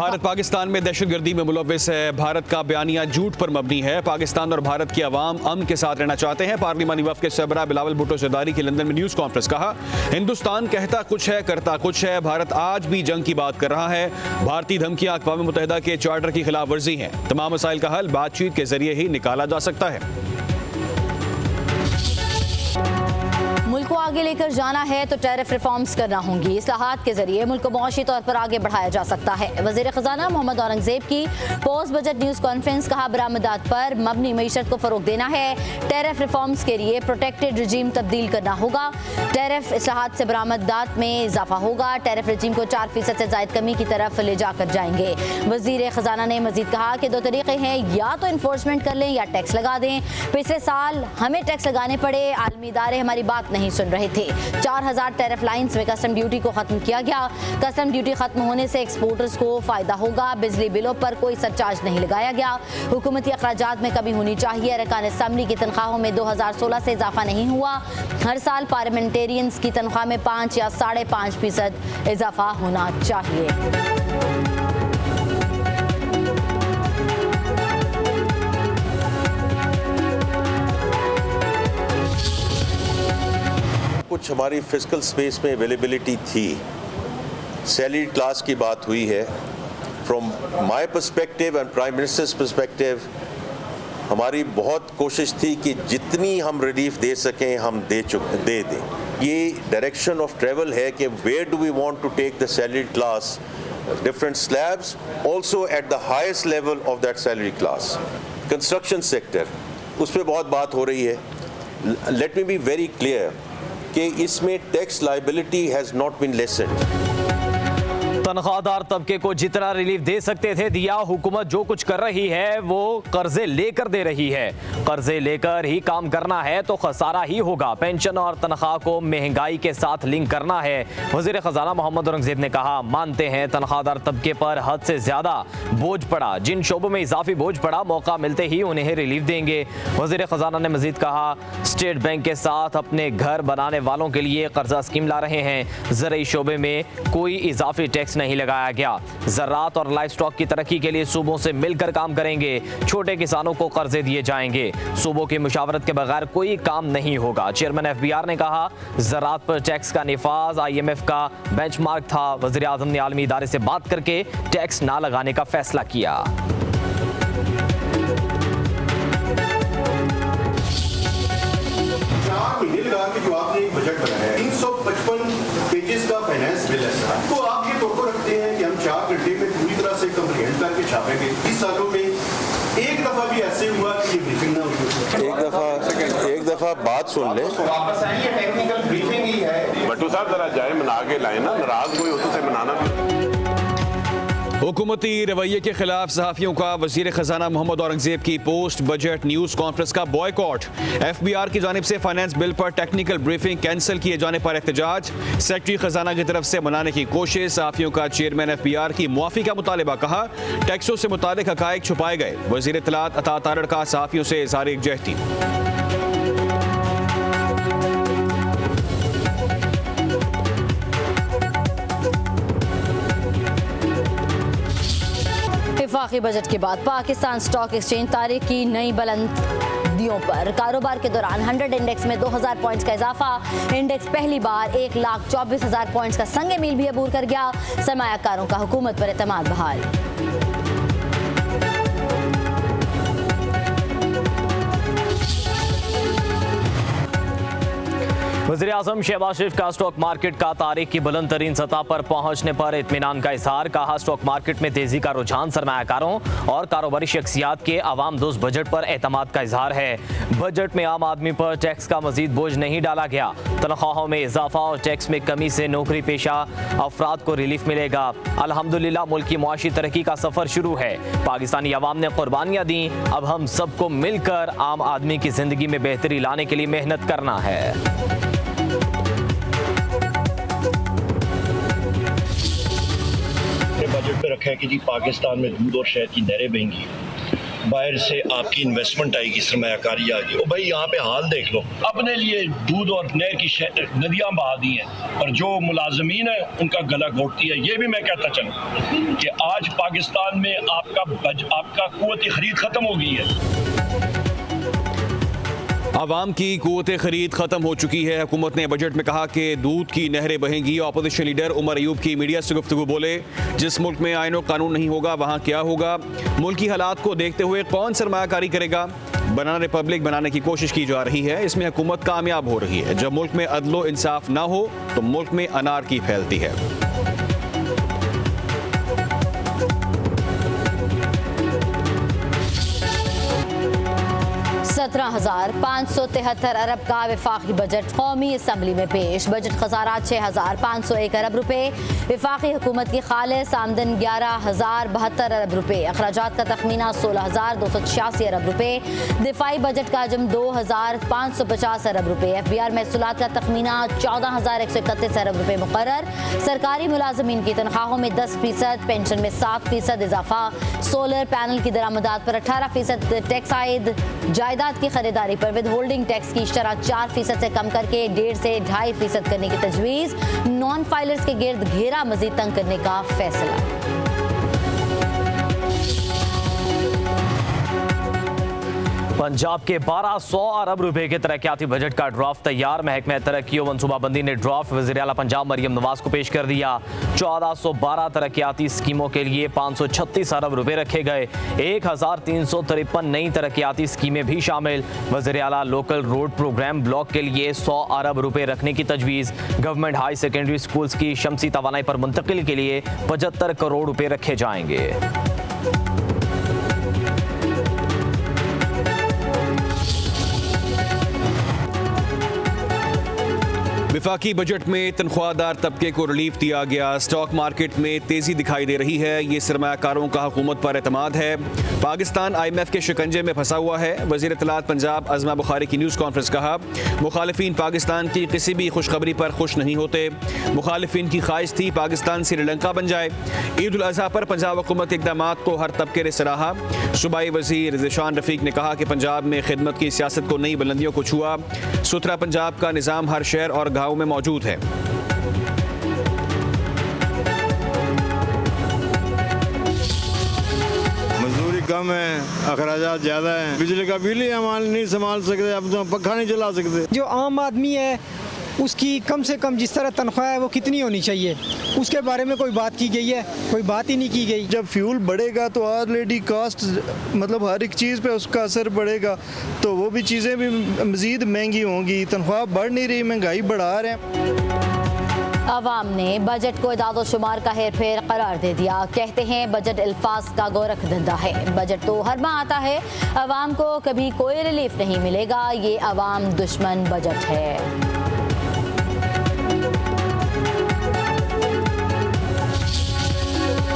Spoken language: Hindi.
भारत पाकिस्तान में दहशतगर्दी में मुलव्विस है। भारत का बयानिया झूठ पर मबनी है। पाकिस्तान और भारत की आवाम अमन के साथ रहना चाहते हैं। पार्लिमानी वफ़द के सरबराह बिलावल भुट्टो ज़रदारी की लंदन में न्यूज़ कॉन्फ्रेंस। कहा, हिंदुस्तान कहता कुछ है, करता कुछ है। भारत आज भी जंग की बात कर रहा है। भारतीय धमकियां अक़वाम मुत्तहिदा के चार्टर की खिलाफ वर्जी हैं। तमाम मसाइल का हल बातचीत के जरिए ही निकाला जा सकता है। मुल्क को आगे लेकर जाना है तो टैरिफ रिफॉर्म्स करना होंगी। इस्लाहात के जरिए मुल्क को मुआशी तौर पर आगे बढ़ाया जा सकता है। वज़ीर ख़ज़ाना मोहम्मद औरंगज़ेब की पोस्ट बजट न्यूज़ कॉन्फ्रेंस। कहा, बरामदात पर मबनी मईशत को फ़रोग देना है। टैरिफ रिफॉर्म्स के लिए प्रोटेक्टेड रजीम तब्दील करना होगा। टैरिफ इस्लाहात से बरामदात में इजाफा होगा। टैरिफ रजीम को 4% से ज़ायद कमी की तरफ ले जाकर जाएंगे। वज़ीर ख़ज़ाना ने मज़ीद कहा कि 2 तरीक़े हैं, या तो इन्फोर्समेंट कर लें या टैक्स लगा दें। पिछले साल हमें टैक्स लगाने पड़े, आलमी इदारे हमारी बात नहीं सुन रहे थे। 4000 टैरिफ लाइन्स में कस्टम ड्यूटी को खत्म किया गया। कस्टम ड्यूटी खत्म होने से एक्सपोर्टर्स को फायदा होगा। बिजली बिलों पर कोई सरचार्ज नहीं लगाया गया। हुकूमती अखराजात में कमी होनी चाहिए। अरकान असम्बली की तनख्वाहों में 2016 से इजाफा नहीं हुआ। हर साल पार्लियामेंटेरियंस की तनख्वाह में 5 या 5.5% इजाफा होना चाहिए। कुछ हमारी फिजिकल स्पेस में अवेलेबिलिटी थी। सैलरी क्लास की बात हुई है। From my perspective and prime ministers perspective हमारी बहुत कोशिश थी कि जितनी हम रिलीफ दे सकें हम दे दें। ये डायरेक्शन ऑफ ट्रेवल है कि where do we want to take the salary class, different slabs, also at the highest level of that salary class. Construction sector, उस पर बहुत बात हो रही है। Let me be very clear कि इसमें tax liability has not been lessened. तनख्वाहदार तबके को जितना रिलीफ दे सकते थे दिया। हुकूमत जो कुछ कर रही है वो कर्जे लेकर दे रही है। कर्जे लेकर ही काम करना है तो खसारा ही होगा। पेंशन और तनख्वाह को महंगाई के साथ लिंक करना है। वज़ीर ख़ज़ाना मोहम्मद औरंगज़ेब ने कहा, मानते हैं तनख्वाहदार तबके पर हद से ज़्यादा बोझ पड़ा। जिन शोबों में इजाफी बोझ पड़ा, मौका मिलते ही उन्हें रिलीफ देंगे। वज़ीर ख़ज़ाना ने मज़ीद कहा, स्टेट बैंक के साथ अपने घर बनाने वालों के लिए कर्जा स्कीम ला रहे हैं। ज़रई शोबे में कोई इजाफी टैक्स नहीं लगाया गया। ज़राअत और लाइफ स्टॉक की तरक्की के लिए सूबों से मिलकर काम करेंगे। छोटे किसानों को कर्जे दिए जाएंगे। सूबों की मुशावरत के बगैर कोई काम नहीं होगा। चेयरमैन FBR ने कहा, ज़राअत पर टैक्स का निफाज IMF का बेंचमार्क था। वज़ीर आज़म ने आलमी इदारे से बात करके टैक्स ना लगाने का फैसला किया। 4 महीने लगा के जो आपने एक बजट बनाया है, 355 पेजेस का फाइनेंस बिल है, तो आप ये तोड़ रखते हैं कि हम 4 घंटे में पूरी तरह से कंप्लीट करके छापेंगे। 20 सालों में एक दफा भी ऐसे हुआ कि ये ब्रीफिंग ना हुई। एक दफा बात सुन ले। वापस आइए, टेक्निकल ब्रीफिंग ही है। भट्टू साहब जरा जाए मना के लाए ना, नाराज कोई हो तो उसे मनाना भी। हुकूमती रवैये के खिलाफ सहाफ़ियों का वज़ीर ख़ज़ाना मोहम्मद औरंगज़ेब की पोस्ट बजट न्यूज़ कॉन्फ्रेंस का बॉयकॉट। FBR की जानिब से फाइनेंस बिल पर टेक्निकल ब्रीफिंग कैंसिल किए जाने पर एहतजाज। सेक्रेटरी ख़ज़ाना की तरफ से मनाने की कोशिश। सहाफ़ियों का चेयरमैन FBR की मुआफ़ी का मुतालिबा। कहा, टैक्सों से मुतालिक हक़ाइक़ छुपाए गए। वज़ीर इत्तलात अता तारड़ का सहाफ़ियों से इज़हार यकजहती। वफाकी बजट के बाद पाकिस्तान स्टॉक एक्सचेंज तारीख की नई बुलंदियों पर। कारोबार के दौरान 100 इंडेक्स में 2000 पॉइंट्स का इजाफा। इंडेक्स पहली बार 1,24,000 पॉइंट्स का संग मील भी अबूर कर गया। सरमायाकारों का हुकूमत पर एतमाद बहाल। वज़ीर-ए-आज़म शहबाज शरीफ का स्टॉक मार्केट का तारीख की बुलंद तरीन सतह पर पहुंचने पर इत्मीनान का इज़हार। कहा, स्टॉक मार्केट में तेजी का रुझान सरमायाकारों और कारोबारी शख्सियात के अवाम दोस्त बजट पर एतमाद का इज़हार है। बजट में आम आदमी पर टैक्स का मजीद बोझ नहीं डाला गया। तनख्वाहों में इजाफा और टैक्स में कमी से नौकरी पेशा अफराद को रिलीफ मिलेगा। अल्हम्दुलिल्लाह मुल्क की मुआशी तरक्की का सफ़र शुरू है। पाकिस्तानी अवाम ने कुर्बानियाँ दी। अब हम सबको मिलकर आम आदमी की ज़िंदगी में बेहतरी लाने के लिए मेहनत करना है। बजट पे रखा है कि जी पाकिस्तान में दूध और शहद की नहरें बहेंगी। बाहर से आपकी इन्वेस्टमेंट आएगी, सरमायाकारी आएगी। ओ भाई यहाँ पे हाल देख लो, अपने लिए दूध और नहर की नदियाँ बहा दी हैं और जो मुलाजमीन है उनका गला घोटती है। ये भी मैं कहता चलूँ कि आज पाकिस्तान में आपका कुव्वत खरीद खत्म हो गई है। आवाम की कुव्वत खरीद खत्म हो चुकी है। हुकूमत ने बजट में कहा कि दूध की नहरें बहेंगी। अपोजिशन लीडर उमर अयूब की मीडिया से गुफ्तगू बोले, जिस मुल्क में आईन और कानून नहीं होगा वहाँ क्या होगा। मुल्क की हालात को देखते हुए कौन सरमायाकारी करेगा। बनाना रिपब्लिक बनाने की कोशिश की जा रही है, इसमें हुकूमत कामयाब हो रही है। जब मुल्क में अदलो इंसाफ ना हो तो मुल्क में अनारकी फैलती है। 17,573 अरब का वफाकी बजट कौमी असम्बली में पेश। बजट खजाना 6,501 अरब रुपए। वफाकी हुकूमत की खालिस आमदन 11,072 अरब रुपए। अखराजात का तखमीना 16,286 अरब रुपए। दिफाई बजट का हजम 2,550 अरब रुपए। FBR महसूलात का तखमीना 14,131 अरब रुपए मुकर्रर। सरकारी मुलाजमीन की तनख्वाहों में 10%, पेंशन में 7% इजाफा। सोलर पैनल की दरामदात पर 18% टैक्स आयद। जायदाद की खरीदारी पर विद होल्डिंग टैक्स की शरह 4% से कम करके 1.5 से 2.5% करने की तजवीज़। नॉन फाइलर्स के गिर्द घेरा मजीद तंग करने का फैसला। पंजाब के 1,200 अरब रुपए के तरक्याती बजट का ड्राफ्ट तैयार। महकमा तरक्की और मनसूबाबंदी ने ड्राफ्ट वज़ीर आला पंजाब मरियम नवाज को पेश कर दिया। 1412 तरक्याती स्कीमों के लिए 536 अरब रुपए रखे गए। 1,353 नई तरक्याती स्कीमें भी शामिल। वज़ीर आला लोकल रोड प्रोग्राम ब्लॉक के लिए 100 अरब रुपए रखने की तजवीज़। गवर्नमेंट हाई सेकेंडरी स्कूल्स की शमसी तवानाई पर मुंतकिल के लिए 75 करोड़ रुपए रखे जाएंगे। विफाकी बजट में तनख्वाहदार तबके को रिलीफ दिया गया। स्टॉक मार्केट में तेजी दिखाई दे रही है। ये सरमायाकारों का हुकूमत पर एतमाद है। पाकिस्तान IMF के शिकंजे में फंसा हुआ है। वज़ीर इत्तलात पंजाब अज़मा बुखारी की न्यूज़ कॉन्फ्रेंस कहा, मुखालिफिन पाकिस्तान की किसी भी खुशखबरी पर खुश नहीं होते। मुखालिफिन की ख्वाहिश थी पाकिस्तान श्रीलंका बन जाए। ईद उल अज़हा पर पंजाब हुकूमत इक़दामात को हर तबके ने सराहा। सूबाई वज़ीर ज़िशान रफ़ीक ने कहा कि पंजाब में खिदमत की सियासत को नई बुलंदियों को छुआ। सुथरा पंजाब का निज़ाम हर शहर और गाँव में मौजूद है। मजदूरी कम है, अखराजात ज़्यादा हैं, बिजली का बिल ही हम नहीं संभाल सकते, अब तो पक्खा नहीं चला सकते। जो आम आदमी है उसकी कम से कम जिस तरह तनख्वाह है वो कितनी होनी चाहिए, उसके बारे में कोई बात की गई है? कोई बात ही नहीं की गई। जब फ्यूल बढ़ेगा तो ऑलरेडी कास्ट मतलब हर एक चीज़ पे उसका असर पड़ेगा, तो वो भी चीज़ें भी मज़ीद महंगी होंगी। तनख्वाह बढ़ नहीं रही, महंगाई बढ़ा रहे हैं। अवाम ने बजट को इदाद शुमार का हेर फेर करार दे दिया। कहते हैं बजट अल्फाज का गोरख धंधा है। बजट तो हर माह आता है, अवाम को कभी कोई रिलीफ नहीं मिलेगा। ये अवाम दुश्मन बजट है।